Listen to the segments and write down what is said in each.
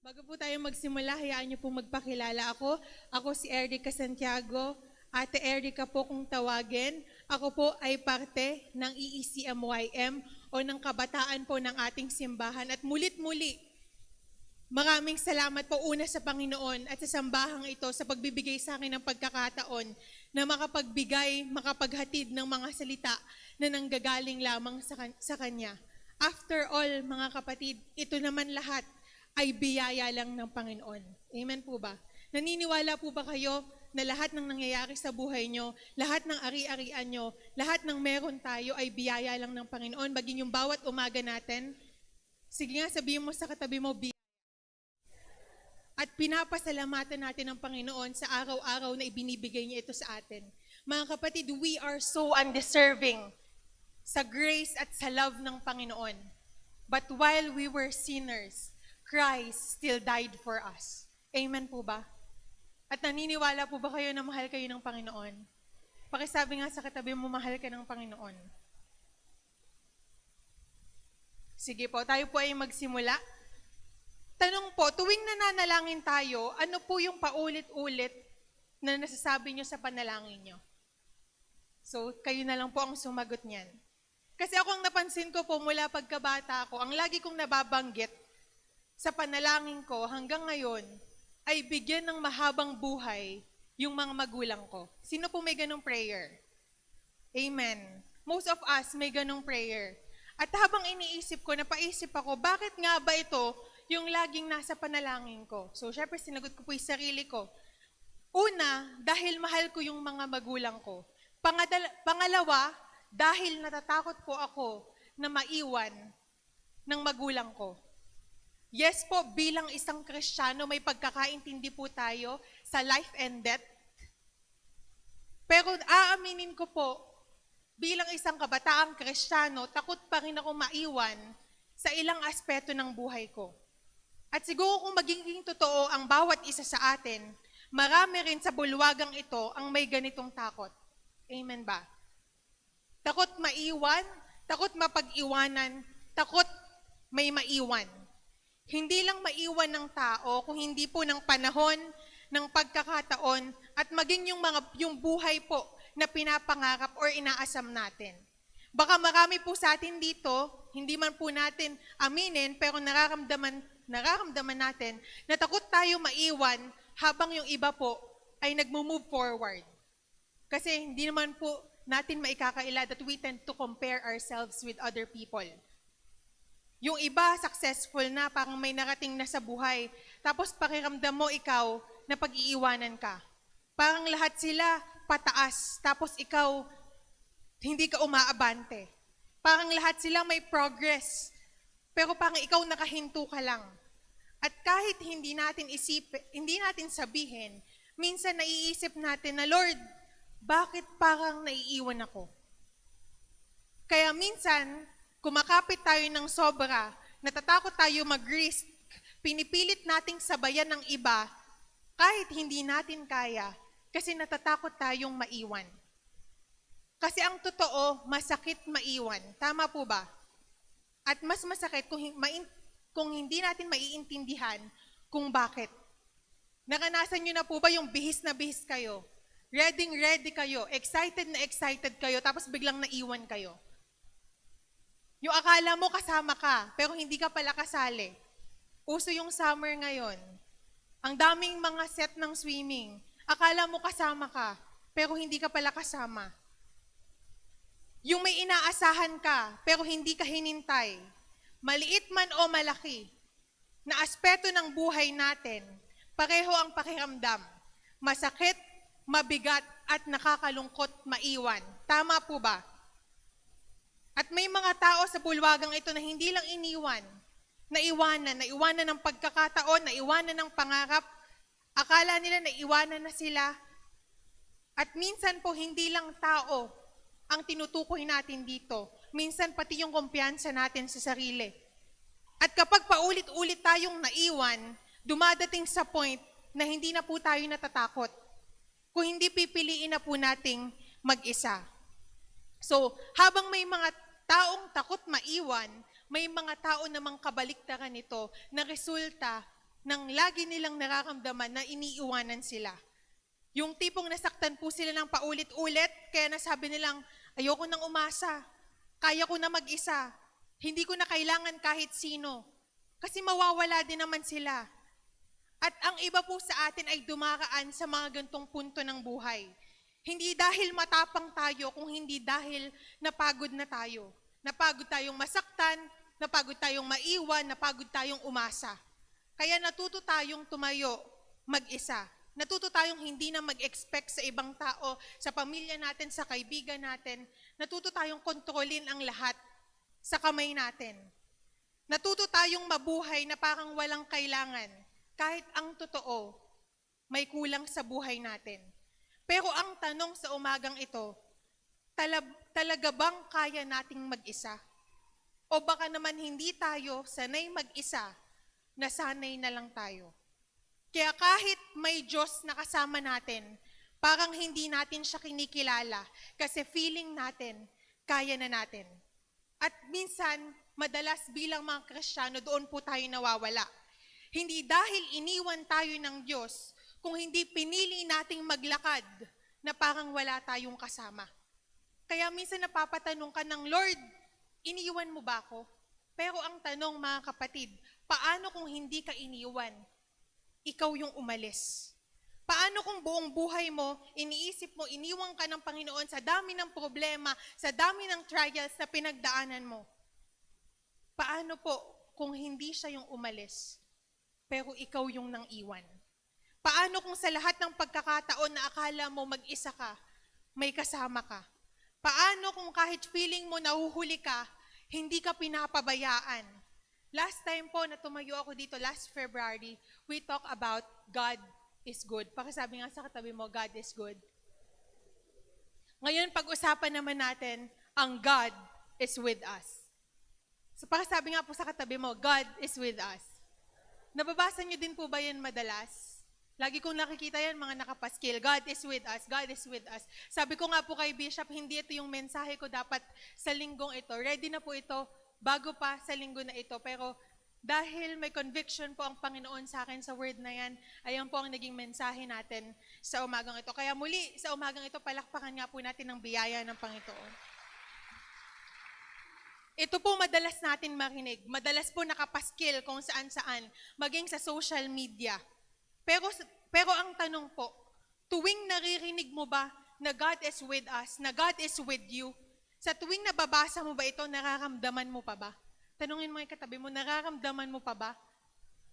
Bago po tayo magsimula, hayaan niyo po magpakilala ako. Ako si Erica Santiago. Ate Erica po kung tawagin. Ako po ay parte ng EECMYM o ng kabataan po ng ating simbahan. At mulit-muli, maraming salamat po una sa Panginoon at sa sambahang ito sa pagbibigay sa akin ng pagkakataon na makapaghatid ng mga salita na nanggagaling lamang sa Kanya. After all, mga kapatid, ito naman lahat ay biyaya lang ng Panginoon. Amen po ba? Naniniwala po ba kayo na lahat ng nangyayari sa buhay nyo, lahat ng ari-arian nyo, lahat ng meron tayo ay biyaya lang ng Panginoon, maging yung bawat umaga natin? Sige nga, sabihin mo sa katabi mo, biyaya. At pinapasalamatan natin ang Panginoon sa araw-araw na ibinibigay niya ito sa atin. Mga kapatid, we are so undeserving sa grace at sa love ng Panginoon. But while we were sinners, Christ still died for us. Amen po ba? At naniniwala po ba kayo na mahal kayo ng Panginoon? Pakisabi nga sa katabi mo, mahal ka ng Panginoon. Sige po, tayo po ay magsimula. Tanong po, tuwing nananalangin tayo, ano po yung paulit-ulit na nasasabi nyo sa panalangin nyo? So, kayo na lang po ang sumagot niyan. Kasi ako ang napansin ko po mula pagkabata ko, ang lagi kong nababanggit sa panalangin ko hanggang ngayon ay bigyan ng mahabang buhay yung mga magulang ko. Sino po may ganong prayer? Amen. Most of us may ganong prayer. At habang iniisip ko, napaisip ako, bakit nga ba ito yung laging nasa panalangin ko? So, syempre, sinagot ko po yung sarili ko. Una, dahil mahal ko yung mga magulang ko. Pangalawa, dahil natatakot po ako na maiwan ng magulang ko. Yes po, bilang isang Kristiyano, may pagkakaintindi po tayo sa life and death. Pero aaminin ko po, bilang isang kabataang Kristiyano, takot pa rin ako maiwan sa ilang aspeto ng buhay ko. At siguro kung magiging totoo ang bawat isa sa atin, marami rin sa bulwagang ito ang may ganitong takot. Amen ba? Takot maiwan, takot mapag-iwanan, takot may maiwan. Hindi lang maiwan ng tao, kung hindi po ng panahon, ng pagkakataon, at maging yung buhay po na pinapangarap or inaasam natin. Baka marami po sa atin dito, hindi man po natin aminin, pero nararamdaman natin na takot tayo maiwan habang yung iba po ay nagmo-move forward. Kasi hindi naman po natin maikakaila that we tend to compare ourselves with other people. Yung iba, successful na, parang may narating na sa buhay. Tapos pakiramdam mo ikaw na pag-iiwanan ka. Parang lahat sila pataas, tapos ikaw hindi ka umaabante. Parang lahat sila may progress, pero parang ikaw nakahinto ka lang. At kahit hindi natin sabihin, minsan naiisip natin na, Lord, bakit parang naiiwan ako? Kaya minsan, kumakapit tayo ng sobra, natatakot tayo mag-risk, pinipilit nating sabayan ng iba, kahit hindi natin kaya, kasi natatakot tayong maiwan. Kasi ang totoo, masakit maiwan. Tama po ba? At mas masakit kung hindi natin maiintindihan kung bakit. Nakanasan nyo na po ba yung bihis na bihis kayo? Ready kayo, excited na excited kayo, tapos biglang naiwan kayo. Yung akala mo kasama ka, pero hindi ka pala kasali. Uso yung summer ngayon. Ang daming mga set ng swimming. Akala mo kasama ka, pero hindi ka pala kasama. Yung may inaasahan ka, pero hindi ka hinintay. Maliit man o malaki, na aspeto ng buhay natin, pareho ang pakiramdam. Masakit, mabigat, at nakakalungkot maiwan. Tama po ba? At may mga tao sa bulwagang ito na hindi lang naiwanan ng pagkakataon, naiwanan ng pangarap, akala nila naiwanan na sila. At minsan po hindi lang tao ang tinutukoy natin dito. Minsan pati yung kumpiyansa natin sa sarili. At kapag paulit-ulit tayong naiwan, dumadating sa point na hindi na po tayo natatakot. Kung hindi pipiliin na po nating mag-isa. So, habang may mga taong takot maiwan, may mga tao namang kabaliktaran nito na resulta nang lagi nilang nararamdaman na iniiwanan sila. Yung tipong nasaktan po sila ng paulit-ulit, kaya nasabi nilang, ayoko nang umasa, kaya ko na mag-isa, hindi ko na kailangan kahit sino, kasi mawawala din naman sila. At ang iba po sa atin ay dumaraan sa mga gantong punto ng buhay. Hindi dahil matapang tayo, kung hindi dahil napagod na tayo. Napagod tayong masaktan, napagod tayong maiwan, napagod tayong umasa. Kaya natuto tayong tumayo mag-isa. Natuto tayong hindi na mag-expect sa ibang tao, sa pamilya natin, sa kaibigan natin. Natuto tayong kontrolin ang lahat sa kamay natin. Natuto tayong mabuhay na parang walang kailangan, kahit ang totoo, may kulang sa buhay natin. Pero ang tanong sa umagang ito, talaga bang kaya nating mag-isa? O baka naman hindi tayo sanay mag-isa, nasanay na lang tayo. Kaya kahit may Diyos na kasama natin, parang hindi natin siya kinikilala kasi feeling natin, kaya na natin. At minsan, madalas bilang mga Kristiyano, doon po tayo nawawala. Hindi dahil iniwan tayo ng Diyos, kung hindi pinili nating maglakad na parang wala tayong kasama. Kaya minsan napapatanong ka ng Lord, iniwan mo ba ako? Pero ang tanong mga kapatid, paano kung hindi ka iniwan? Ikaw yung umalis. Paano kung buong buhay mo, iniisip mo, iniwan ka ng Panginoon sa dami ng problema, sa dami ng trials na pinagdaanan mo? Paano po kung hindi siya yung umalis, pero ikaw yung nang iwan? Paano kung sa lahat ng pagkakataon na akala mo mag-isa ka, may kasama ka? Paano kung kahit feeling mo nahuhuli ka, hindi ka pinapabayaan? Last time po na tumayo ako dito, last February, we talk about God is good. Pakisabi nga sa katabi mo, God is good. Ngayon, pag-usapan naman natin, ang God is with us. So pakisabi nga po sa katabi mo, God is with us. Nababasa niyo din po ba yan madalas? Lagi kong nakikita yan, mga nakapaskil, God is with us, God is with us. Sabi ko nga po kay Bishop, hindi ito yung mensahe ko dapat sa linggong ito. Ready na po ito bago pa sa linggo na ito. Pero dahil may conviction po ang Panginoon sa akin sa word na yan, ayan po ang naging mensahe natin sa umagang ito. Kaya muli, sa umagang ito, palakpakan nga po natin ang biyaya ng Panginoon. Ito po madalas natin marinig. Madalas po nakapaskil kung saan-saan, maging sa social media. Pero ang tanong po, tuwing naririnig mo ba na God is with us, na God is with you, sa tuwing nababasa mo ba ito, nararamdaman mo pa ba? Tanungin mo yung katabi mo, nararamdaman mo pa ba?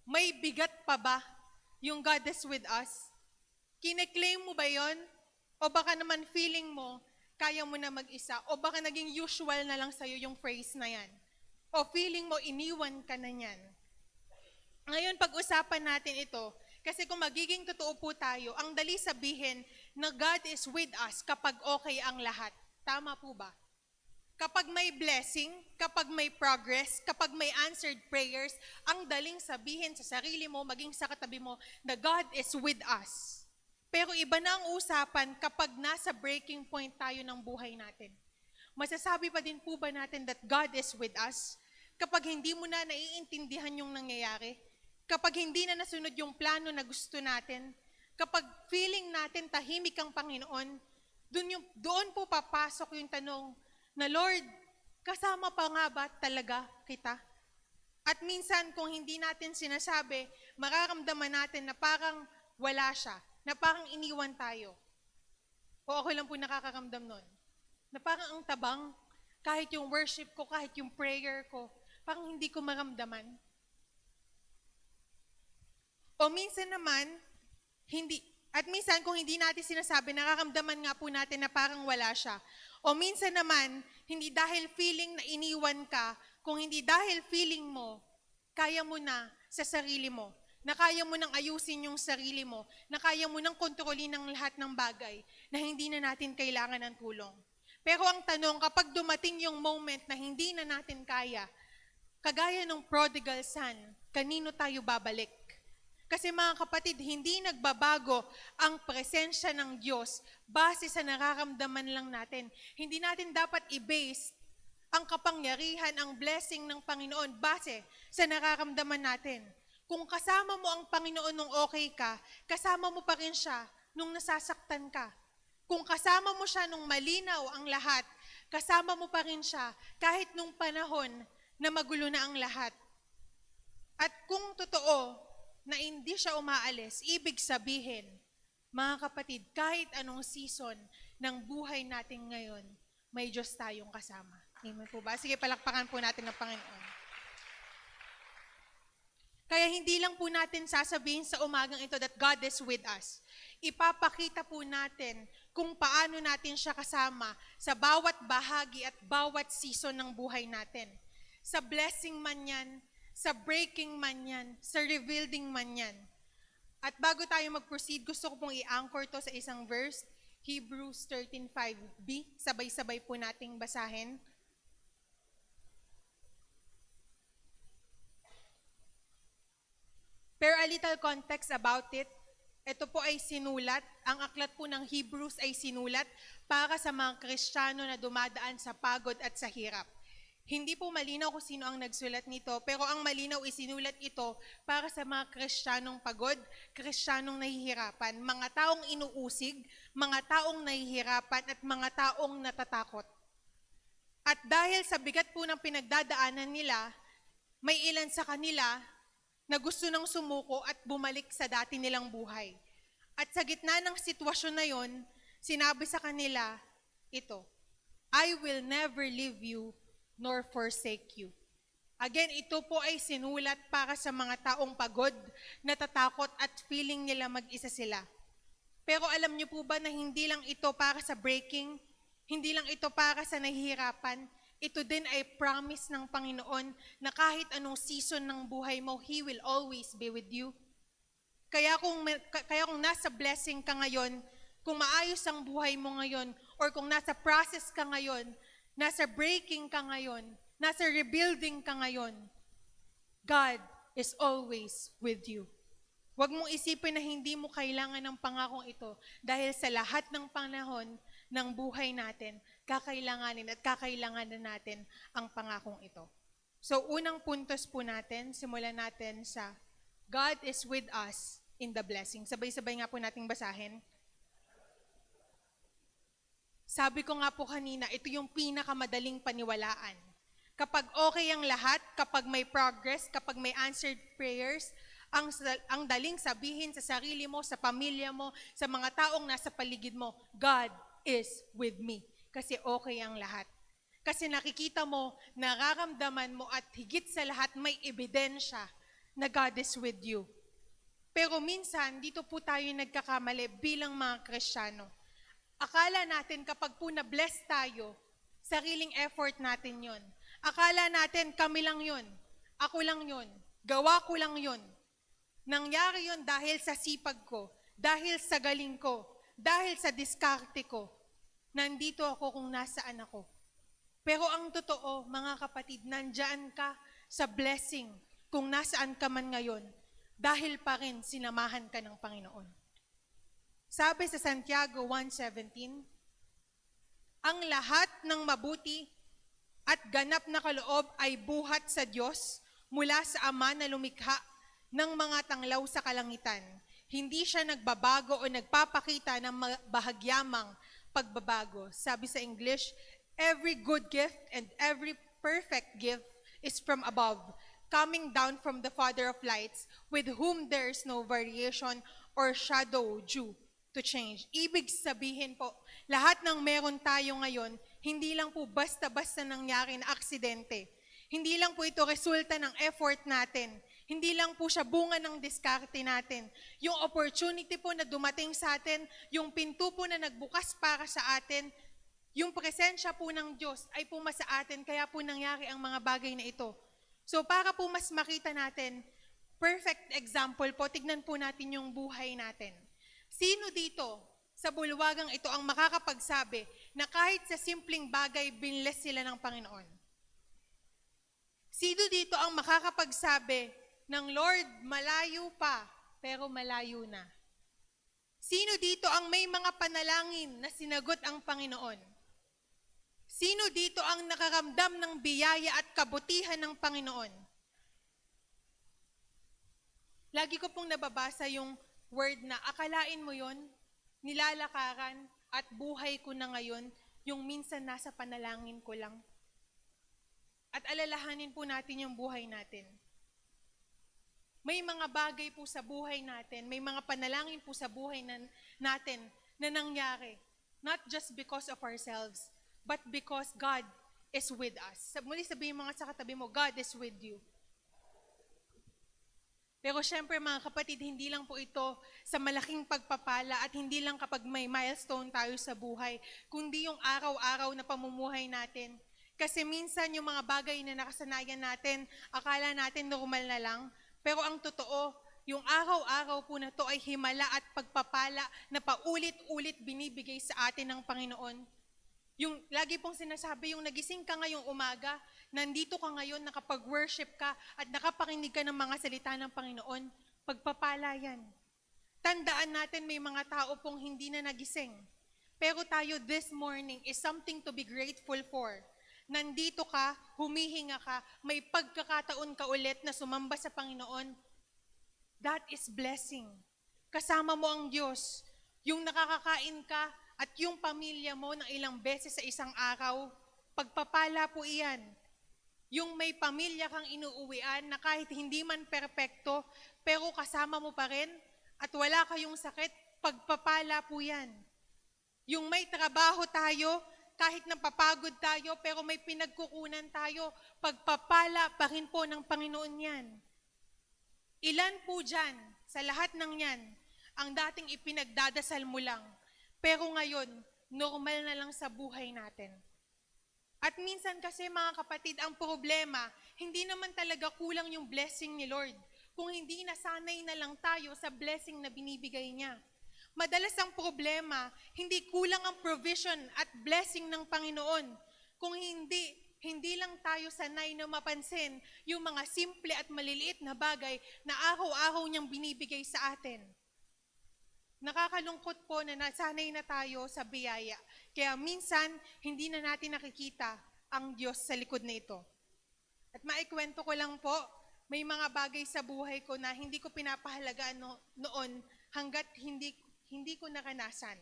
May bigat pa ba yung God is with us? Kine-claim mo ba yon? O baka naman feeling mo, kaya mo na mag-isa? O baka naging usual na lang sa'yo yung phrase na yan? O feeling mo, iniwan ka na yan? Ngayon, pag-usapan natin ito, kasi kung magiging totoo po tayo, ang dali sabihin na God is with us kapag okay ang lahat. Tama po ba? Kapag may blessing, kapag may progress, kapag may answered prayers, ang daling sabihin sa sarili mo, maging sa katabi mo, na God is with us. Pero iba na ang usapan kapag nasa breaking point tayo ng buhay natin. Masasabi pa din po ba natin that God is with us kapag hindi mo na naiintindihan yung nangyayari? Kapag hindi na nasunod yung plano na gusto natin, kapag feeling natin tahimik ang Panginoon, doon po papasok yung tanong na, Lord, kasama pa nga ba talaga kita? At minsan kung hindi natin sinasabi, mararamdaman natin na parang wala siya, na parang iniwan tayo. O ako lang po nakakaramdam nun. Na parang ang tabang, kahit yung worship ko, kahit yung prayer ko, parang hindi ko maramdaman. O minsan naman, minsan kung hindi natin sinasabi, nararamdaman nga po natin na parang wala siya. O minsan naman, hindi dahil feeling na iniwan ka, kung hindi dahil feeling mo, kaya mo na sa sarili mo, na kaya mo nang ayusin yung sarili mo, na kaya mo nang kontrolin ang lahat ng bagay, na hindi na natin kailangan ng tulong. Pero ang tanong, kapag dumating yung moment na hindi na natin kaya, kagaya ng prodigal son, kanino tayo babalik? Kasi mga kapatid, hindi nagbabago ang presensya ng Diyos base sa nararamdaman lang natin. Hindi natin dapat i-base ang kapangyarihan, ang blessing ng Panginoon base sa nararamdaman natin. Kung kasama mo ang Panginoon nung okay ka, kasama mo pa rin siya nung nasasaktan ka. Kung kasama mo siya nung malinaw ang lahat, kasama mo pa rin siya kahit nung panahon na magulo na ang lahat. At kung totoo na hindi siya umaalis, ibig sabihin, mga kapatid, kahit anong season ng buhay natin ngayon, may Diyos tayong kasama. Amen po ba? Sige, palakpakan po natin ng Panginoon. Kaya hindi lang po natin sasabihin sa umagang ito that God is with us. Ipapakita po natin kung paano natin siya kasama sa bawat bahagi at bawat season ng buhay natin. Sa blessing man yan, sa breaking man yan, sa rebuilding man yan. At bago tayo mag-proceed, gusto ko pong i-anchor to sa isang verse, Hebrews 13:5b. Sabay-sabay po nating basahin. Pero a little context about it, ito po ay sinulat, ang aklat po ng Hebrews ay sinulat para sa mga Kristiyano na dumadaan sa pagod at sa hirap. Hindi po malinaw kung sino ang nagsulat nito, pero ang malinaw isinulat ito para sa mga Kristiyanong pagod, Kristiyanong nahihirapan, mga taong inuusig, mga taong nahihirapan at mga taong natatakot. At dahil sa bigat po ng pinagdadaanan nila, may ilan sa kanila na gusto nang sumuko at bumalik sa dati nilang buhay. At sa gitna ng sitwasyon na yon, sinabi sa kanila ito, I will never leave you nor forsake you. Again, ito po ay sinulat para sa mga taong pagod, natatakot at feeling nila mag-isa sila. Pero alam niyo po ba na hindi lang ito para sa breaking, hindi lang ito para sa nahihirapan, ito din ay promise ng Panginoon na kahit anong season ng buhay mo, He will always be with you. Kaya kung nasa blessing ka ngayon, kung maayos ang buhay mo ngayon, or kung nasa process ka ngayon, nasa breaking ka ngayon, nasa rebuilding ka ngayon, God is always with you. Huwag mong isipin na hindi mo kailangan ng pangakong ito dahil sa lahat ng panahon ng buhay natin, kakailanganin natin ang pangakong ito. So, unang puntos po natin, simulan natin sa God is with us in the blessing. Sabay-sabay nga po nating basahin. Sabi ko nga po kanina, ito yung pinakamadaling paniwalaan. Kapag okay ang lahat, kapag may progress, kapag may answered prayers, ang daling sabihin sa sarili mo, sa pamilya mo, sa mga taong nasa paligid mo, God is with me. Kasi okay ang lahat. Kasi nakikita mo, nararamdaman mo at higit sa lahat may ebidensya na God is with you. Pero minsan, dito po tayo nagkakamali bilang mga Kristiyano. Akala natin kapag po na-bless tayo, sariling effort natin yon. Akala natin kami lang yon, ako lang yon, gawa ko lang yon. Nangyari yon dahil sa sipag ko, dahil sa galing ko, dahil sa diskarte ko. Nandito ako kung nasaan ako. Pero ang totoo, mga kapatid, nandyan ka sa blessing kung nasaan ka man ngayon dahil pa rin sinamahan ka ng Panginoon. Sabi sa Santiago 1:17, ang lahat ng mabuti at ganap na kaloob ay buhat sa Diyos mula sa Ama na lumikha ng mga tanglaw sa kalangitan. Hindi siya nagbabago o nagpapakita ng bahagyamang pagbabago. Sabi sa English, every good gift and every perfect gift is from above, coming down from the Father of lights, with whom there is no variation or shadow due to change. Ibig sabihin po, lahat ng meron tayo ngayon, hindi lang po basta-basta nangyari na aksidente. Hindi lang po ito resulta ng effort natin. Hindi lang po siya bunga ng diskarte natin. Yung opportunity po na dumating sa atin, yung pinto po na nagbukas para sa atin, yung presensya po ng Diyos ay puma sa atin, kaya po nangyari ang mga bagay na ito. So para po mas makita natin, perfect example po, tignan po natin yung buhay natin. Sino dito sa bulwagang ito ang makakapagsabi na kahit sa simpleng bagay, binless sila ng Panginoon? Sino dito ang makakapagsabi ng Lord, malayo pa, pero malayo na? Sino dito ang may mga panalangin na sinagot ang Panginoon? Sino dito ang nakaramdam ng biyaya at kabutihan ng Panginoon? Lagi ko pong nababasa yung word na akalain mo yon, nilalakaran at buhay ko na ngayon, yung minsan nasa panalangin ko lang. At alalahanin po natin yung buhay natin. May mga bagay po sa buhay natin, may mga panalangin po sa buhay natin na nangyari. Not just because of ourselves, but because God is with us. Muli sabihin mga sa katabi mo, God is with you. Pero syempre mga kapatid, hindi lang po ito sa malaking pagpapala at hindi lang kapag may milestone tayo sa buhay, kundi yung araw-araw na pamumuhay natin. Kasi minsan yung mga bagay na nakasanayan natin, akala natin normal na lang, pero ang totoo, yung araw-araw po na to ay himala at pagpapala na paulit-ulit binibigay sa atin ng Panginoon. Yung lagi pong sinasabi, yung nagising ka ngayong umaga, nandito ka ngayon, nakapag-worship ka at nakapakinig ka ng mga salita ng Panginoon, pagpapala yan. Tandaan natin may mga tao pong hindi na nagising. Pero tayo this morning is something to be grateful for. Nandito ka, humihinga ka, may pagkakataon ka ulit na sumamba sa Panginoon. That is blessing. Kasama mo ang Diyos. Yung nakakakain ka at yung pamilya mo ng ilang beses sa isang araw, pagpapala po iyan. Yung may pamilya kang inuuwian na kahit hindi man perpekto, pero kasama mo pa rin at wala kayong sakit, pagpapala po yan. Yung may trabaho tayo, kahit napapagod tayo, pero may pinagkukunan tayo, pagpapala pa rin po ng Panginoon yan. Ilan po dyan, sa lahat ng yan, ang dating ipinagdadasal mo lang, pero ngayon, normal na lang sa buhay natin. At minsan kasi mga kapatid, ang problema, hindi naman talaga kulang yung blessing ni Lord, kung hindi nasanay na lang tayo sa blessing na binibigay niya. Madalas ang problema, hindi kulang ang provision at blessing ng Panginoon. Kung hindi lang tayo sanay na mapansin yung mga simple at maliliit na bagay na araw-araw niyang binibigay sa atin. Nakakalungkot po na nasanay na tayo sa biyaya. Kaya minsan, hindi na natin nakikita ang Diyos sa likod na ito. At maikwento ko lang po, may mga bagay sa buhay ko na hindi ko pinapahalagaan noon hanggat hindi ko naranasan.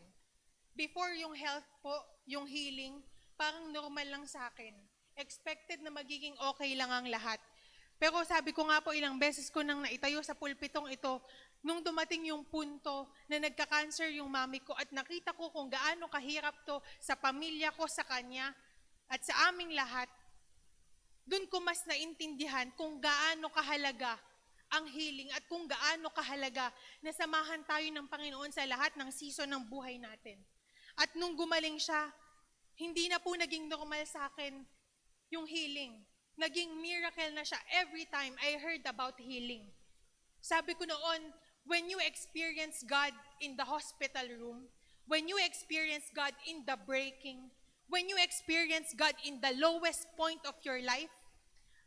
Before yung health po, yung healing, parang normal lang sa akin. Expected na magiging okay lang ang lahat. Pero sabi ko nga po, ilang beses ko nang naitayo sa pulpitong ito, nung dumating yung punto na nagka-cancer yung mami ko at nakita ko kung gaano kahirap to sa pamilya ko, sa kanya, at sa aming lahat, dun ko mas naintindihan kung gaano kahalaga ang healing at kung gaano kahalaga na samahan tayo ng Panginoon sa lahat ng season ng buhay natin. At nung gumaling siya, hindi na po naging normal sa akin yung healing. Naging miracle na siya every time I heard about healing. Sabi ko noon, when you experience God in the hospital room, when you experience God in the breaking, when you experience God in the lowest point of your life,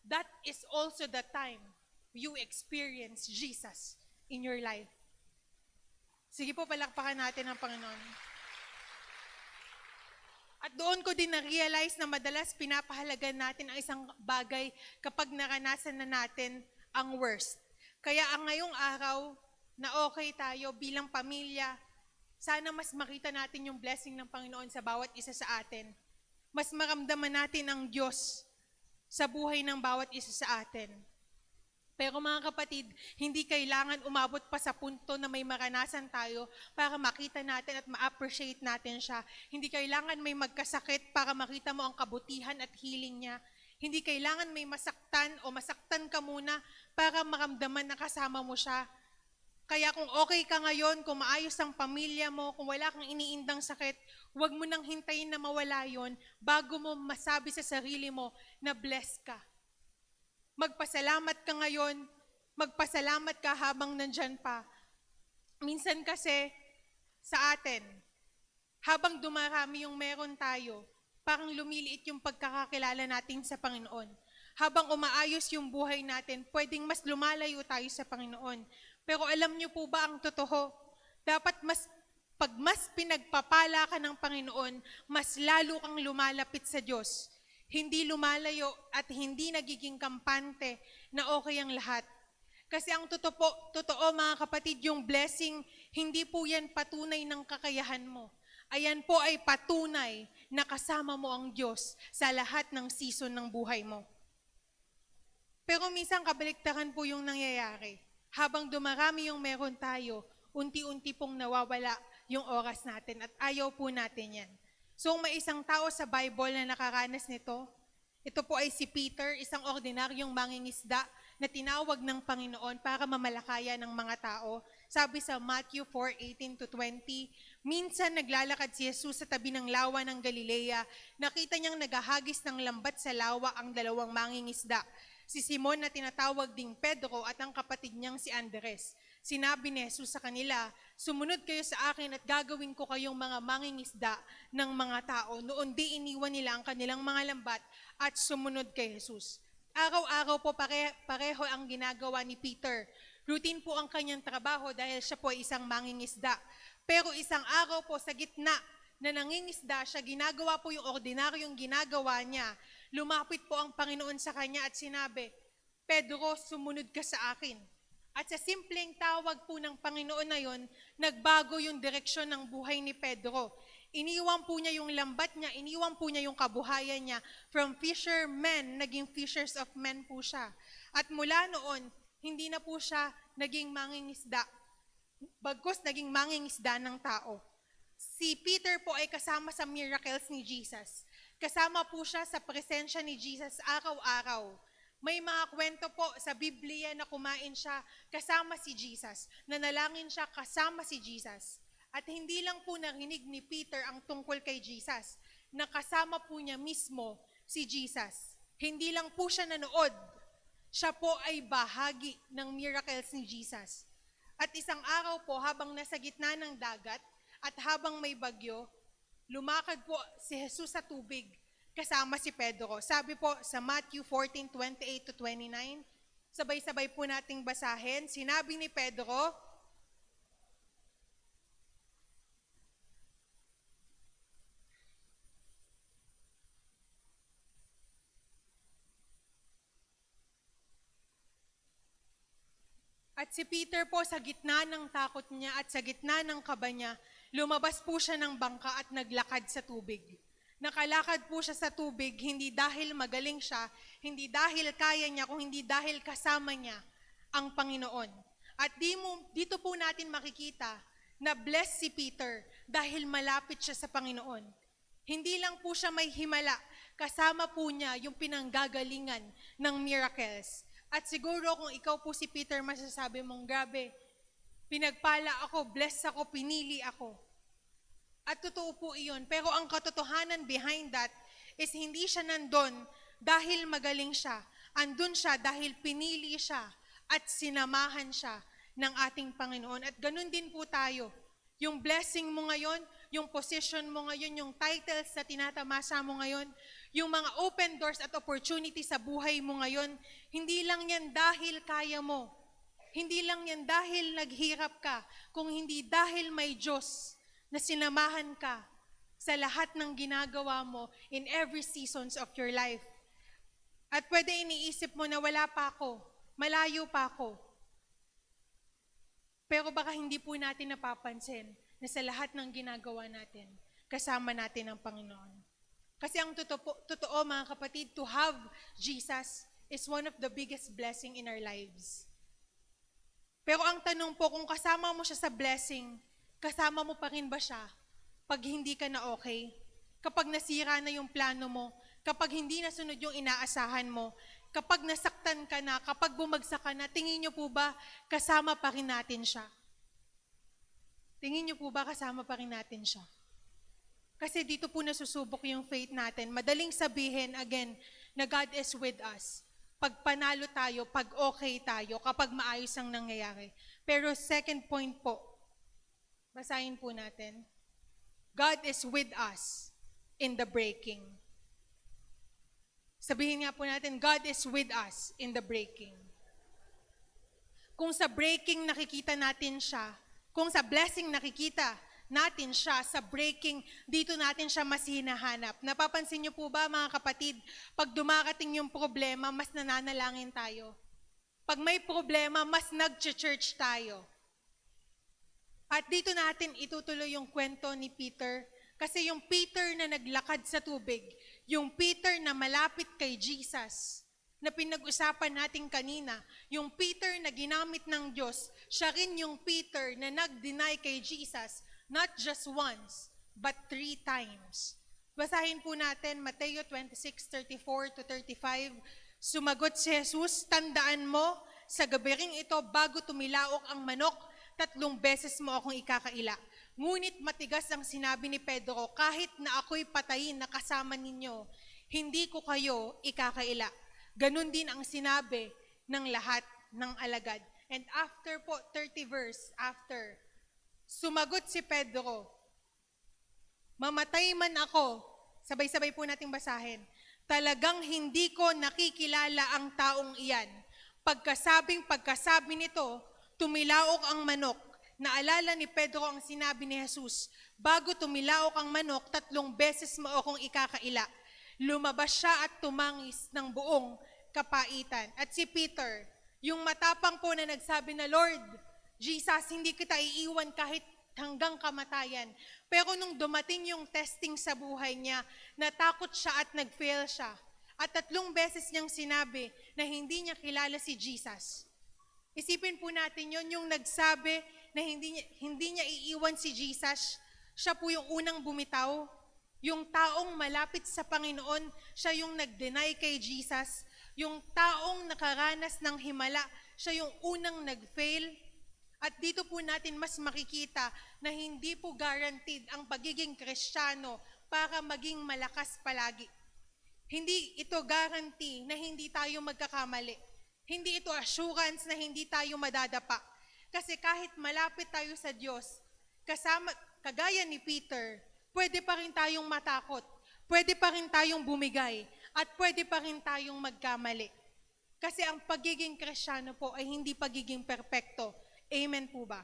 that is also the time you experience Jesus in your life. Sige po, palakpakan natin ang Panginoon. At doon ko din na-realize na madalas pinapahalagan natin ang isang bagay kapag naranasan na natin ang worst. Kaya ang ngayong araw na okay tayo bilang pamilya, sana mas makita natin yung blessing ng Panginoon sa bawat isa sa atin. Mas maramdaman natin ang Diyos sa buhay ng bawat isa sa atin. Pero mga kapatid, hindi kailangan umabot pa sa punto na may maranasan tayo para makita natin at ma-appreciate natin siya. Hindi kailangan may magkasakit para makita mo ang kabutihan at healing niya. Hindi kailangan may masaktan o masaktan ka muna para maramdaman na kasama mo siya. Kaya kung okay ka ngayon, kung maayos ang pamilya mo, kung wala kang iniindang sakit, huwag mo nang hintayin na mawala yon bago mo masabi sa sarili mo na blessed ka. Magpasalamat ka ngayon, magpasalamat ka habang nandyan pa. Minsan kasi sa atin, habang dumarami yung meron tayo, parang lumiliit yung pagkakakilala natin sa Panginoon. Habang umaayos yung buhay natin, pwedeng mas lumalayo tayo sa Panginoon. Pero alam niyo po ba ang totoo? Dapat pag mas pinagpapala ka ng Panginoon, mas lalo kang lumalapit sa Diyos. Hindi lumalayo at hindi nagiging kampante na okay ang lahat. Kasi ang totoo mga kapatid, yung blessing, hindi po yan patunay ng kakayahan mo. Ayan po ay patunay na kasama mo ang Diyos sa lahat ng season ng buhay mo. Pero minsan kabaliktaran po yung nangyayari. Habang dumarami yung meron tayo, unti-unti pong nawawala yung oras natin at ayaw po natin yan. So may isang tao sa Bible na nakaranas nito. Ito po ay si Peter, isang ordinaryong mangingisda na tinawag ng Panginoon para mamalakaya ng mga tao. Sabi sa Matthew 4:18-20, minsan naglalakad si Jesus sa tabi ng lawa ng Galilea. Nakita niyang naghahagis ng lambat sa lawa ang dalawang mangingisda, si Simon na tinatawag ding Pedro at ang kapatid niyang si Andres. Sinabi ni Jesus sa kanila, sumunod kayo sa akin at gagawin ko kayong mga mangingisda ng mga tao. Noon di iniwan nila ang kanilang mga lambat at sumunod kay Jesus. Araw-araw po pareho ang ginagawa ni Peter. Routine po ang kanyang trabaho dahil siya po ay isang mangingisda. Pero isang araw po sa gitna na nangingisda siya, ginagawa po yung ordinaryong ginagawa niya. Lumapit po ang Panginoon sa kanya at sinabi, Pedro, sumunod ka sa akin. At sa simpleng tawag po ng Panginoon na yon, nagbago yung direksyon ng buhay ni Pedro. Iniwan po niya yung lambat niya, iniwan po niya yung kabuhayan niya. From fishermen, naging fishers of men po siya. At mula noon, hindi na po siya naging mangingisda. Bagkus naging mangingisda ng tao. Si Peter po ay kasama sa miracles ni Jesus. Kasama po siya sa presensya ni Jesus araw-araw. May mga kwento po sa Biblia na kumain siya kasama si Jesus, nanalangin siya kasama si Jesus. At hindi lang po narinig ni Peter ang tungkol kay Jesus, nakasama po niya mismo si Jesus. Hindi lang po siya nanood, siya po ay bahagi ng miracles ni Jesus. At isang araw po habang nasa gitna ng dagat at habang may bagyo, lumakad po si Jesus sa tubig kasama si Pedro. Sabi po sa Matthew 14:28-29, sabay-sabay po nating basahin. Sinabi ni Pedro, at si Peter po sa gitna ng takot niya at sa gitna ng kaba niya, lumabas po siya ng bangka at naglakad sa tubig. Nakalakad po siya sa tubig, hindi dahil magaling siya, hindi dahil kaya niya, kung hindi dahil kasama niya ang Panginoon. At dito po natin makikita na blessed si Peter dahil malapit siya sa Panginoon. Hindi lang po siya may himala, kasama po niya yung pinanggagalingan ng miracles. At siguro kung ikaw po si Peter, masasabi mong, grabe, pinagpala ako, blessed ako, pinili ako. At totoo po iyon. Pero ang katotohanan behind that is hindi siya nandun dahil magaling siya. Andun siya dahil pinili siya at sinamahan siya ng ating Panginoon. At ganun din po tayo. Yung blessing mo ngayon, yung position mo ngayon, yung titles na tinatamasa mo ngayon, yung mga open doors at opportunities sa buhay mo ngayon, hindi lang yan dahil kaya mo. Hindi lang yan dahil naghirap ka, kung hindi dahil may Diyos na sinamahan ka sa lahat ng ginagawa mo in every seasons of your life. At pwede iniisip mo na wala pa ako, malayo pa ako. Pero baka hindi po natin napapansin na sa lahat ng ginagawa natin, kasama natin ang Panginoon. Kasi ang totoo mga kapatid, to have Jesus is one of the biggest blessing in our lives. Pero ang tanong po, kung kasama mo siya sa blessing, kasama mo pa rin ba siya pag hindi ka na okay? Kapag nasira na yung plano mo, kapag hindi nasunod yung inaasahan mo, kapag nasaktan ka na, kapag bumagsak ka na, tingin niyo po ba kasama pa rin natin siya? Tingin niyo po ba kasama pa rin natin siya? Kasi dito po nasusubok yung faith natin. Madaling sabihin, again, na God is with us. Pag panalo tayo, pag okay tayo, kapag maayos ang nangyayari. Pero second point po, basahin po natin. God is with us in the breaking. Sabihin nga po natin, God is with us in the breaking. Kung sa breaking nakikita natin siya, kung sa blessing nakikita natin siya, sa breaking, dito natin siya mas hinahanap. Napapansin niyo po ba mga kapatid, pag dumarating yung problema, mas nananalangin tayo. Pag may problema, mas nag-church tayo. At dito natin itutuloy yung kwento ni Peter. Kasi yung Peter na naglakad sa tubig, yung Peter na malapit kay Jesus, na pinag-usapan natin kanina, yung Peter na ginamit ng Diyos, siya rin yung Peter na nag-deny kay Jesus, not just once, but 3 times. Basahin po natin Mateo 26:34-35. Sumagot si Jesus, tandaan mo, sa gabiring ito bago tumilaok ang manok, 3 beses mo akong ikakaila. Ngunit matigas ang sinabi ni Pedro, kahit na ako'y patayin na kasama ninyo, hindi ko kayo ikakaila. Ganon din ang sinabi ng lahat ng alagad. And after po, 30 verse after, sumagot si Pedro, mamatay man ako, sabay-sabay po nating basahin, talagang hindi ko nakikilala ang taong iyan. Pagkasabi nito, tumilaok ang manok. Naalala ni Pedro ang sinabi ni Jesus, bago tumilaok ang manok, 3 beses mo akong ikakaila. Lumabas siya at tumangis ng buong kapaitan. At si Peter, yung matapang po na nagsabi na, Lord, Jesus, hindi kita iiwan kahit hanggang kamatayan. Pero nung dumating yung testing sa buhay niya, natakot siya at nag-fail siya. At 3 beses niyang sinabi na hindi niya kilala si Jesus. Isipin po natin yon, yung nagsabi na hindi niya iiwan si Jesus, siya po yung unang bumitaw. Yung taong malapit sa Panginoon, siya yung nag-deny kay Jesus. Yung taong nakaranas ng himala, siya yung unang nag-fail. At dito po natin mas makikita na hindi po guaranteed ang pagiging Kristiyano para maging malakas palagi. Hindi ito guarantee na hindi tayo magkakamali. Hindi ito assurance na hindi tayo madadapa. Kasi kahit malapit tayo sa Diyos, kagaya ni Peter, pwede pa rin tayong matakot, pwede pa rin tayong bumigay, at pwede pa rin tayong magkamali. Kasi ang pagiging Kristiyano po ay hindi pagiging perpekto. Amen po ba?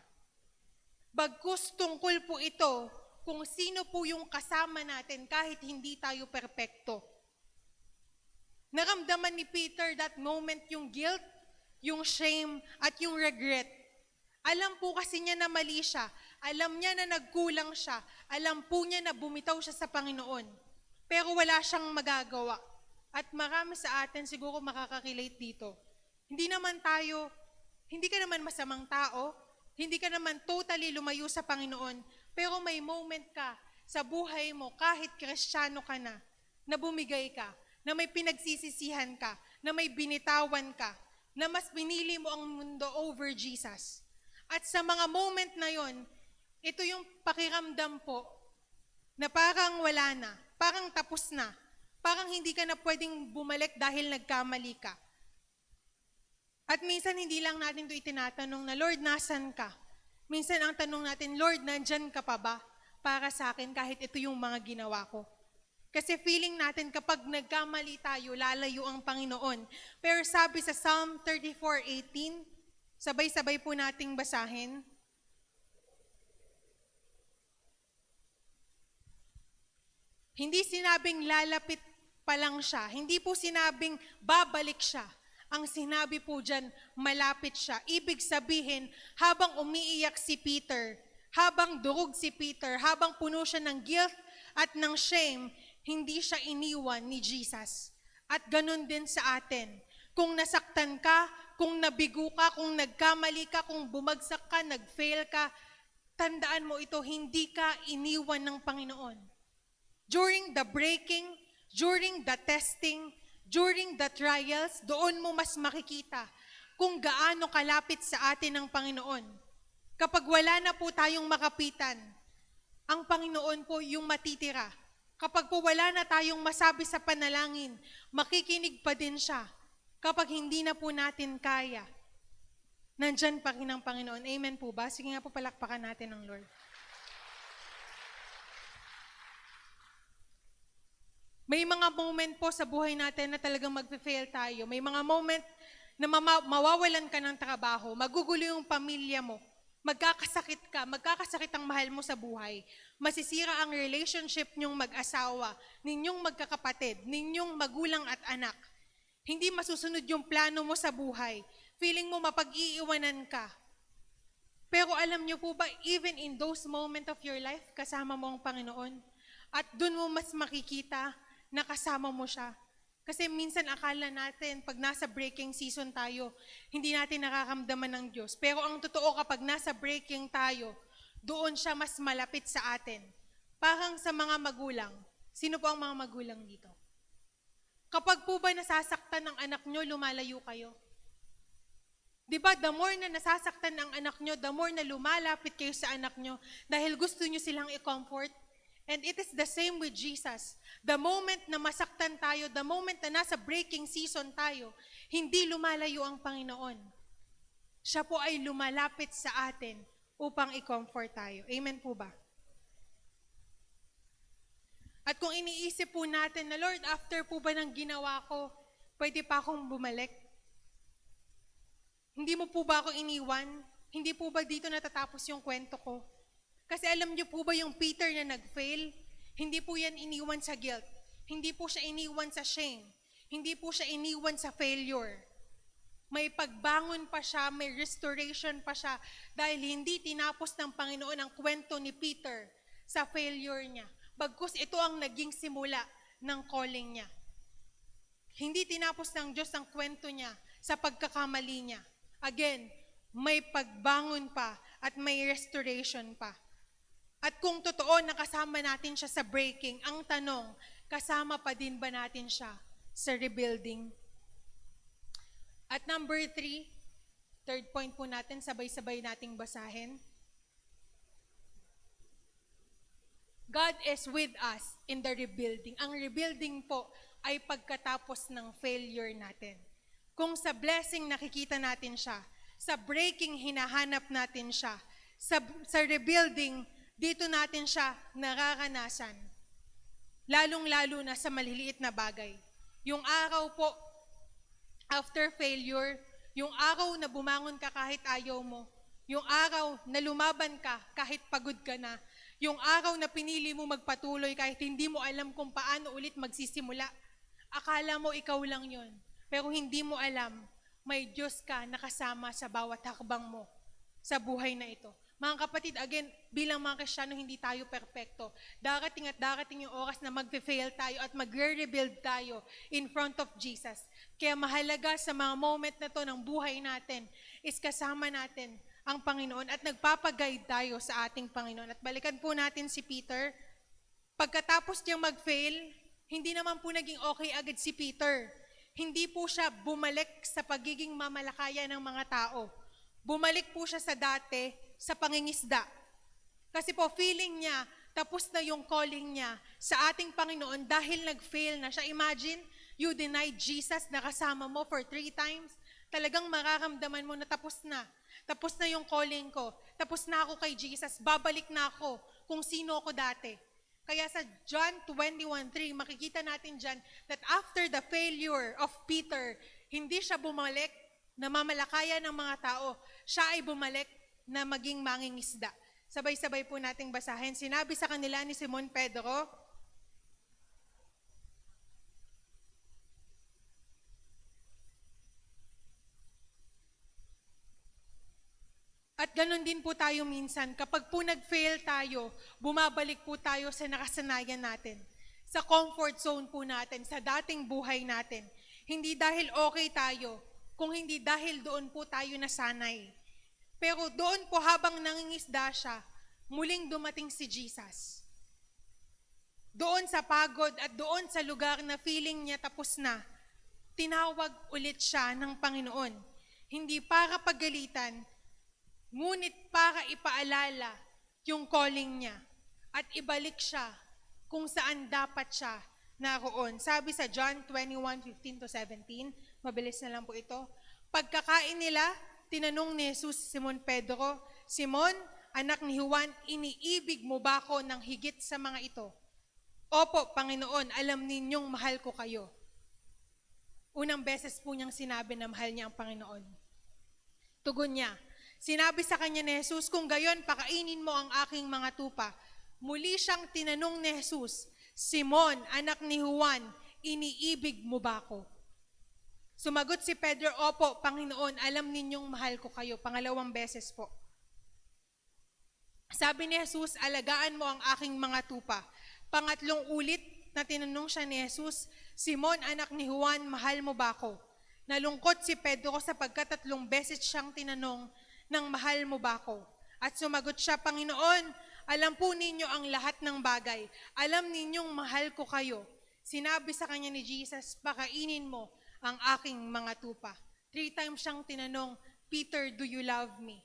Bagkus tungkol po ito kung sino po yung kasama natin kahit hindi tayo perpekto. Naramdaman ni Peter that moment yung guilt, yung shame, at yung regret. Alam po kasi niya na mali siya. Alam niya na nagkulang siya. Alam po niya na bumitaw siya sa Panginoon. Pero wala siyang magagawa. At marami sa atin siguro makaka-relate dito. Hindi ka naman masamang tao. Hindi ka naman totally lumayo sa Panginoon. Pero may moment ka sa buhay mo, kahit Kristiyano ka na bumigay ka, na may pinagsisisihan ka, na may binitawan ka, na mas pinili mo ang mundo over Jesus. At sa mga moment na yon, ito yung pakiramdam po na parang wala na, parang tapos na, parang hindi ka na pwedeng bumalik dahil nagkamali ka. At minsan hindi lang natin ito itinatanong na, Lord, nasan ka? Minsan ang tanong natin, Lord, nandyan ka pa ba para sa akin kahit ito yung mga ginawa ko? Kasi feeling natin kapag nagkamali tayo, lalayo ang Panginoon. Pero sabi sa Psalm 34:18, sabay-sabay po nating basahin. Hindi sinabing lalapit pa lang siya. Hindi po sinabing babalik siya. Ang sinabi po dyan, malapit siya. Ibig sabihin, habang umiiyak si Peter, habang durog si Peter, habang puno siya ng guilt at ng shame, hindi siya iniwan ni Jesus. At ganun din sa atin. Kung nasaktan ka, kung nabigo ka, kung nagkamali ka, kung bumagsak ka, nag-fail ka, tandaan mo ito, hindi ka iniwan ng Panginoon. During the breaking, during the testing, during the trials, doon mo mas makikita kung gaano kalapit sa atin ang Panginoon. Kapag wala na po tayong makapitan, ang Panginoon po yung matitira. Kapag po wala na tayong masabi sa panalangin, makikinig pa din siya. Kapag hindi na po natin kaya, nandyan pa rin ang Panginoon. Amen po ba? Sige nga po, palakpakan natin ang Lord. May mga moment po sa buhay natin na talagang mag-fail tayo. May mga moment na mawawalan ka ng trabaho, magugulo yung pamilya mo, magkakasakit ka, magkakasakit ang mahal mo sa buhay, masisira ang relationship ninyong mag-asawa, ninyong magkakapatid, ninyong magulang at anak. Hindi masusunod yung plano mo sa buhay. Feeling mo mapag-iiwanan ka. Pero alam niyo po ba, even in those moment of your life, kasama mo ang Panginoon. At dun mo mas makikita na kasama mo siya. Kasi minsan akala natin, pag nasa breaking season tayo, hindi natin nakakamdaman ng Diyos. Pero ang totoo, kapag nasa breaking tayo, doon siya mas malapit sa atin. Parang sa mga magulang. Sino po ang mga magulang dito? Kapag po ba nasasaktan ng anak nyo, lumalayo kayo? Di ba, the more na nasasaktan ng anak nyo, the more na lumalapit kayo sa anak nyo dahil gusto nyo silang i-comfort. And it is the same with Jesus. The moment na masaktan tayo, the moment na nasa breaking season tayo, hindi lumalayo ang Panginoon. Siya po ay lumalapit sa atin upang i-comfort tayo. Amen po ba? At kung iniisip po natin na, Lord, after po ba ng ginawa ko, pwede pa akong bumalik? Hindi mo po ba ako iniwan? Hindi po ba dito natatapos yung kwento ko? Kasi alam niyo po ba yung Peter na nag-fail? Hindi po yan iniwan sa guilt. Hindi po siya iniwan sa shame. Hindi po siya iniwan sa failure. May pagbangon pa siya, may restoration pa siya dahil hindi tinapos ng Panginoon ang kwento ni Peter sa failure niya. Bagkus ito ang naging simula ng calling niya. Hindi tinapos ng Diyos ang kwento niya sa pagkakamali niya. Again, may pagbangon pa at may restoration pa. At kung totoo nakasama natin siya sa breaking, ang tanong, kasama pa din ba natin siya sa rebuilding? At number 3, third point po natin, sabay-sabay nating basahin. God is with us in the rebuilding. Ang rebuilding po ay pagkatapos ng failure natin. Kung sa blessing nakikita natin siya, sa breaking hinahanap natin siya, sa rebuilding, dito natin siya nararanasan. Lalong-lalo na sa maliliit na bagay. Yung araw po, after failure, yung araw na bumangon ka kahit ayaw mo, yung araw na lumaban ka kahit pagod ka na, yung araw na pinili mo magpatuloy kahit hindi mo alam kung paano ulit magsisimula. Akala mo ikaw lang yon, pero hindi mo alam, may Diyos ka nakasama sa bawat hakbang mo sa buhay na ito. Mga kapatid, again, bilang mga Kristiyano, hindi tayo perpekto. Darating at darating yung oras na magpe-fail tayo at magre-rebuild tayo in front of Jesus. Kaya mahalaga sa mga moment na to ng buhay natin is kasama natin ang Panginoon at nagpapaguide tayo sa ating Panginoon. At balikan po natin si Peter. Pagkatapos niyang mag-fail, hindi naman po naging okay agad si Peter. Hindi po siya bumalik sa pagiging mamalakaya ng mga tao. Bumalik po siya sa dati, sa pangingisda. Kasi po feeling niya, tapos na yung calling niya sa ating Panginoon dahil nag-fail na siya. Imagine, you denied Jesus na kasama mo for 3 times. Talagang mararamdaman mo na tapos na. Tapos na yung calling ko. Tapos na ako kay Jesus. Babalik na ako kung sino ako dati. Kaya sa John 21:3, makikita natin dyan that after the failure of Peter, hindi siya bumalik na mamalakaya ng mga tao. Siya ay bumalik na maging mangingisda. Sabay-sabay po nating basahin. Sinabi sa kanila ni Simon Pedro, at ganun din po tayo minsan. Kapag po nag-fail tayo, bumabalik po tayo sa nakasanayan natin. Sa comfort zone po natin, sa dating buhay natin. Hindi dahil okay tayo, kung hindi dahil doon po tayo nasanay. Pero doon po habang nangingisda siya, muling dumating si Jesus. Doon sa pagod at doon sa lugar na feeling niya tapos na, tinawag ulit siya ng Panginoon. Hindi para pagalitan, ngunit para ipaalala yung calling niya at ibalik siya kung saan dapat siya naroon. Sabi sa John 21:15-17, mabilis na lang po ito. Pagkakain nila, tinanong ni Jesus si Simon Pedro, Simon, anak ni Juan, iniibig mo ba ako ng higit sa mga ito? Opo, Panginoon, alam ninyong mahal ko kayo. Unang beses po niyang sinabi na mahal niya ang Panginoon. Tugon niya, sinabi sa kanya ni Jesus, kung gayon, pakainin mo ang aking mga tupa. Muli siyang tinanong ni Jesus, Simon, anak ni Juan, iniibig mo ba ako? Sumagot si Pedro, "Opo, Panginoon, alam ninyong mahal ko kayo." Pangalawang beses po. Sabi ni Jesus, "Alagaan mo ang aking mga tupa." Pangatlong ulit na tinanong siya ni Jesus, "Simon, anak ni Juan, mahal mo ba ako?" Nalungkot si Pedro sapagkat 3 beses siyang tinanong ng mahal mo ba ako. At sumagot siya, "Panginoon, alam po ninyo ang lahat ng bagay. Alam ninyong mahal ko kayo." Sinabi sa kanya ni Jesus, "Pakainin mo ang aking mga tupa." 3 times siyang tinanong, "Peter, do you love me?"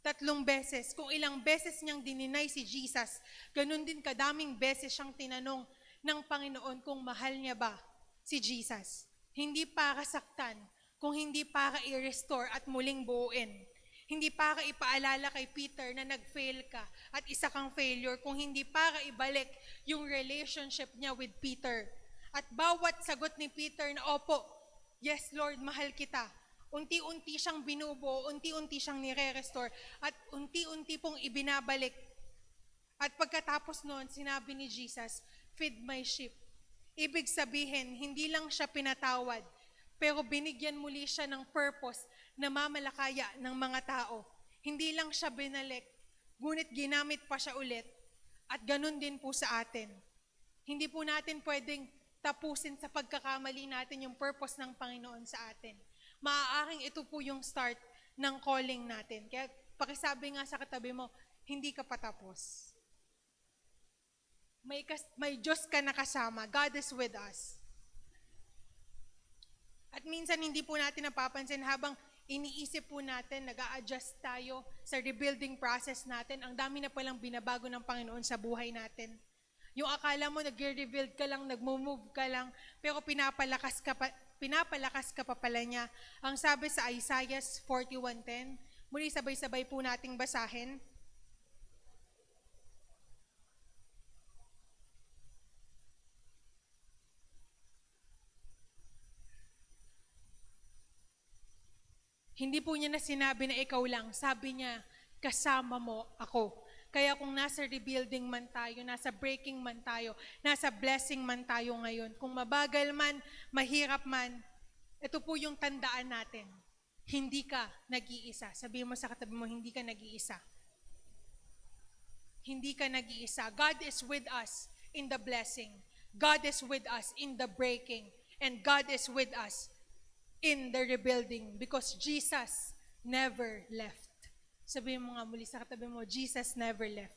3 beses. Kung ilang beses niyang dininay si Jesus, ganun din kadaming beses siyang tinanong ng Panginoon kung mahal niya ba si Jesus. Hindi para saktan, kung hindi para i-restore at muling buuin. Hindi para ipaalala kay Peter na nag-fail ka at isa kang failure, kung hindi para ibalik yung relationship niya with Peter. At bawat sagot ni Peter na, "Opo, yes Lord, mahal kita." Unti-unti siyang binubuo, unti-unti siyang nire-restore, at unti-unti pong ibinabalik. At pagkatapos noon, sinabi ni Jesus, "Feed my sheep." Ibig sabihin, hindi lang siya pinatawad, pero binigyan muli siya ng purpose na mamalakaya ng mga tao. Hindi lang siya binalik, ngunit ginamit pa siya ulit. At ganun din po sa atin. Hindi po natin pwedeng tapusin sa pagkakamali natin yung purpose ng Panginoon sa atin. Maaaring ito po yung start ng calling natin. Kaya pakisabi nga sa katabi mo, hindi ka patapos. May Diyos ka na kasama. God is with us. At minsan hindi po natin napapansin habang iniisip po natin, nag-a-adjust tayo sa rebuilding process natin. Ang dami na palang binabago ng Panginoon sa buhay natin. Yung akala mo nag-rebuild ka lang, nag-move ka lang, pero pinapalakas ka pa pala niya. Ang sabi sa Isaiah 41:10, muli sabay-sabay po nating basahin. Hindi po niya na sinabi na ikaw lang. Sabi niya, kasama mo ako. Kaya kung nasa rebuilding man tayo, nasa breaking man tayo, nasa blessing man tayo ngayon, kung mabagal man, mahirap man, ito po yung tandaan natin. Hindi ka nag-iisa. Sabihin mo sa katabi mo, hindi ka nag-iisa. Hindi ka nag-iisa. God is with us in the blessing. God is with us in the breaking. And God is with us in the rebuilding because Jesus never left. Sabihin mo nga muli sa katabi mo, Jesus never left.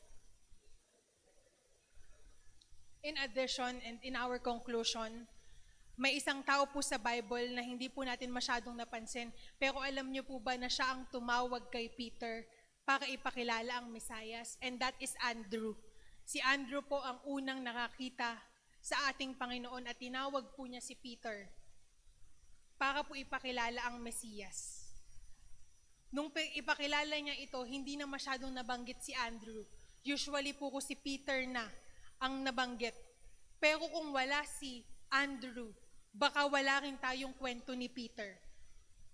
In addition and in our conclusion, may isang tao po sa Bible na hindi po natin masyadong napansin, pero alam niyo po ba na siya ang tumawag kay Peter para ipakilala ang Mesiyas? And that is Andrew. Si Andrew po ang unang nakakita sa ating Panginoon at tinawag po niya si Peter para po ipakilala ang Mesiyas. Nung ipakilala niya ito, hindi na masyadong nabanggit si Andrew. Usually po si Peter na ang nabanggit. Pero kung wala si Andrew, baka wala rin tayong kwento ni Peter.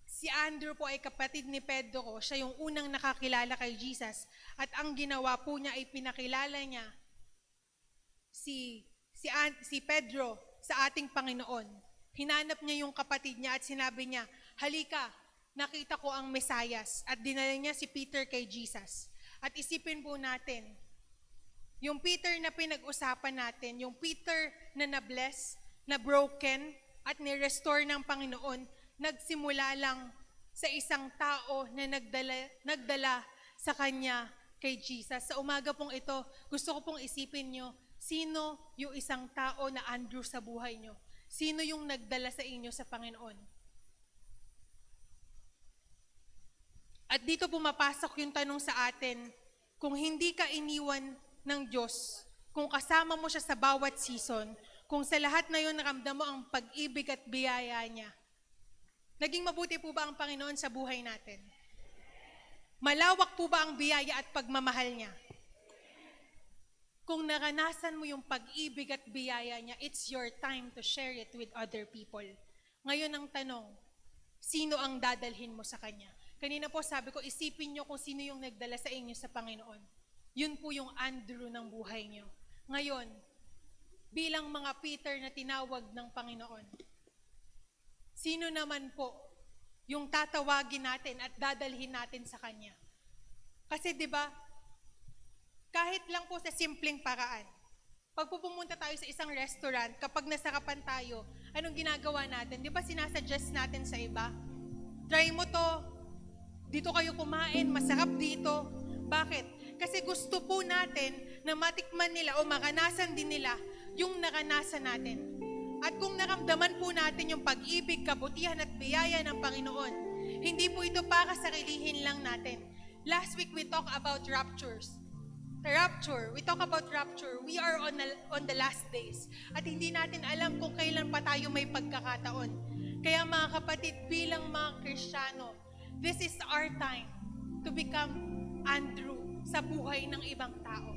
Si Andrew po ay kapatid ni Pedro. Siya yung unang nakakilala kay Jesus. At ang ginawa po niya ay pinakilala niya si Pedro sa ating Panginoon. Hinanap niya yung kapatid niya at sinabi niya, "Halika, nakita ko ang Mesiyas." At dinala niya si Peter kay Jesus. At isipin po natin, yung Peter na pinag-usapan natin, yung Peter na na-bless, na broken, at ni-restore ng Panginoon, nagsimula lang sa isang tao na nagdala sa kanya kay Jesus. Sa umaga pong ito, gusto ko pong isipin nyo, sino yung isang tao na Andrew sa buhay nyo? Sino yung nagdala sa inyo sa Panginoon? At dito pumapasok yung tanong sa atin, kung hindi ka iniwan ng Diyos, kung kasama mo siya sa bawat season, kung sa lahat na yun naramdam mo ang pag-ibig at biyaya niya, naging mabuti po ba ang Panginoon sa buhay natin? Malawak po ba ang biyaya at pagmamahal niya? Kung naranasan mo yung pag-ibig at biyaya niya, it's your time to share it with other people. Ngayon ang tanong, sino ang dadalhin mo sa Kanya? Kanina po sabi ko, isipin niyo kung sino yung nagdala sa inyo sa Panginoon. Yun po yung Andrew ng buhay niyo. Ngayon, bilang mga Peter na tinawag ng Panginoon, sino naman po yung tatawagin natin at dadalhin natin sa Kanya? Kasi 'di ba, kahit lang po sa simpleng paraan, pag pumunta tayo sa isang restaurant, kapag nasarapan tayo, anong ginagawa natin? 'Di ba sinasuggest natin sa iba? Try mo to, dito kayo kumain, masarap dito. Bakit? Kasi gusto po natin na matikman nila o makanasan din nila yung naranasan natin. At kung naramdaman po natin yung pag-ibig, kabutihan at biyaya ng Panginoon, hindi po ito para sarilihin lang natin. Last week we talked about raptures. We talk about rapture. We are on the last days. At hindi natin alam kung kailan pa tayo may pagkakataon. Kaya mga kapatid, bilang mga Kristiyano, this is our time to become Andrew sa buhay ng ibang tao.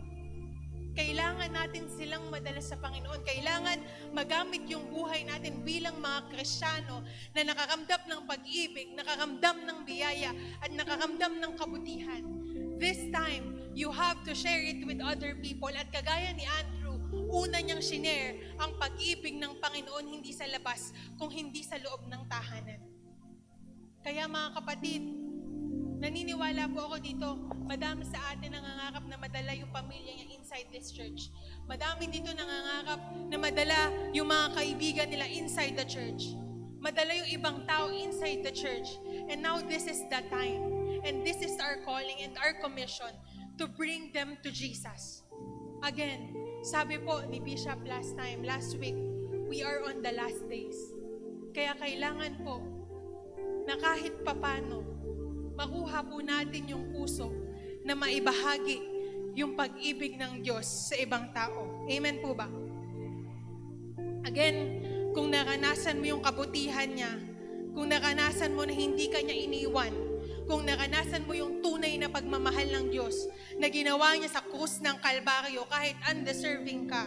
Kailangan natin silang madala sa Panginoon. Kailangan magamit yung buhay natin bilang mga Kristiyano na nakakamdam ng pag-ibig, nakakamdam ng biyaya, at nakakamdam ng kabutihan. This time, you have to share it with other people. At kagaya ni Andrew, una niyang shinare ang pag-ibig ng Panginoon hindi sa labas, kung hindi sa loob ng tahanan. Kaya mga kapatid, naniniwala po ako dito, madami sa atin nangangarap na madala yung pamilya niya inside this church. Madami dito nangangarap na madala yung mga kaibigan nila inside the church. Madala yung ibang tao inside the church. And now this is the time. And this is our calling and our commission to bring them to Jesus. Again, sabi po ni Bishop last week, we are on the last days. Kaya kailangan po na kahit papano, makuha po natin yung puso na maibahagi yung pag-ibig ng Diyos sa ibang tao. Amen po ba? Again, kung naranasan mo yung kabutihan niya, kung naranasan mo na hindi ka niya iniwan, kung naranasan mo yung tunay na pagmamahal ng Diyos na ginawa niya sa krus ng Kalbaryo kahit undeserving ka,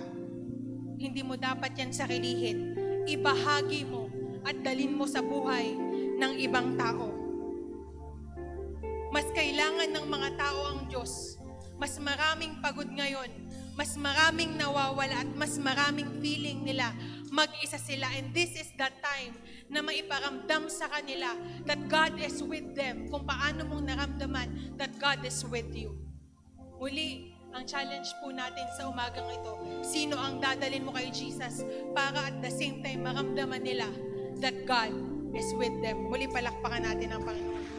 hindi mo dapat yan sarilihin. Ibahagi mo at dalin mo sa buhay ng ibang tao. Mas kailangan ng mga tao ang Diyos. Mas maraming pagod ngayon. Mas maraming nawawala at mas maraming feeling nila mag-isa sila. And this is the time na maiparamdam sa kanila that God is with them. Kung paano mong naramdaman that God is with you. Muli, ang challenge po natin sa umagang ito, sino ang dadalin mo kay Jesus para at the same time maramdaman nila that God is with them. Muli, palakpakan natin ang Panginoon.